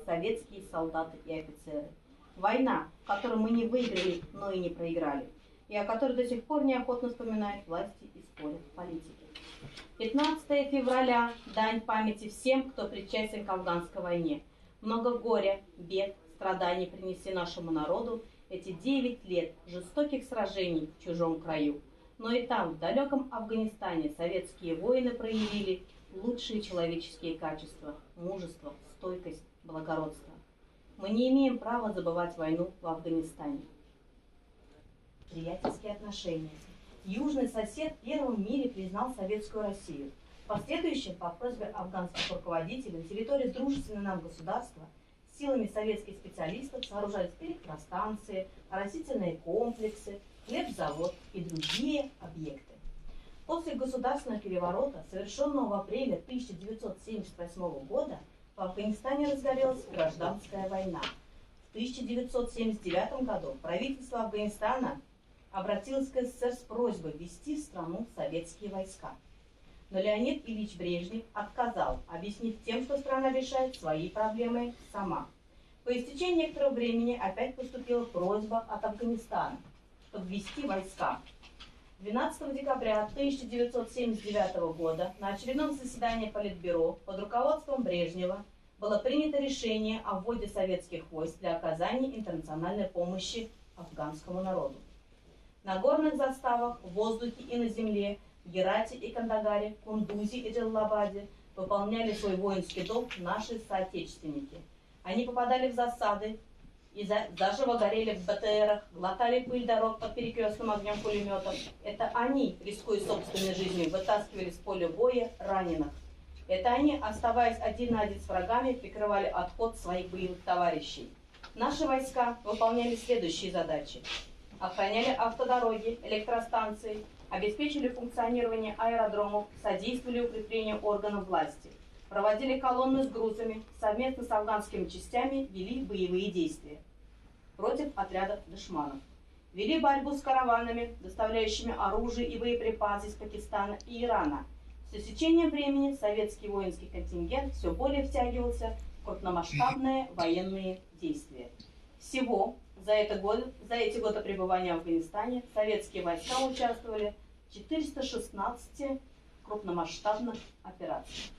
советские солдаты и офицеры. Война, которую мы не выиграли, но и не проиграли, и о которой до сих пор неохотно вспоминают власти и спорят политики. 15 февраля – дань памяти всем, кто причастен к афганской войне. Много горя, бед, страданий принесли нашему народу эти 9 лет жестоких сражений в чужом краю. Но и там, в далеком Афганистане, советские воины проявили лучшие человеческие качества – мужество, стойкость, благородство. Мы не имеем права забывать войну в Афганистане. Приятельские отношения. Южный сосед первым в мире признал Советскую Россию. В последующем, по просьбе афганских руководителей, на территории дружественного нам государства силами советских специалистов сооружались электростанции, растительные комплексы, хлебзавод и другие объекты. После государственного переворота, совершенного в апреле 1978 года, в Афганистане разгорелась гражданская война. В 1979 году правительство Афганистана обратилось к СССР с просьбой ввести в страну советские войска. Но Леонид Ильич Брежнев отказал, объяснив тем, что страна решает свои проблемы сама. По истечении некоторого времени опять поступила просьба от Афганистана, чтобы ввести войска. 12 декабря 1979 года на очередном заседании Политбюро под руководством Брежнева было принято решение о вводе советских войск для оказания интернациональной помощи афганскому народу. На горных заставах, в воздухе и на земле, в Герате и Кандагаре, Кундузе и Джалалабаде выполняли свой воинский долг наши соотечественники. Они попадали в засады и заживо горели в БТРах, глотали пыль дорог под перекрестным огнем пулеметов. Это они, рискуя собственной жизнью, вытаскивали с поля боя раненых. Это они, оставаясь один на один с врагами, прикрывали отход своих боевых товарищей. Наши войска выполняли следующие задачи. Охраняли автодороги, электростанции, обеспечили функционирование аэродромов, содействовали укреплению органов власти, проводили колонны с грузами, совместно с афганскими частями вели боевые действия против отрядов душманов. Вели борьбу с караванами, доставляющими оружие и боеприпасы из Пакистана и Ирана. С течением времени советский воинский контингент все более втягивался в крупномасштабные военные действия. Всего за эти годы пребывания в Афганистане советские войска участвовали в 416 крупномасштабных операциях.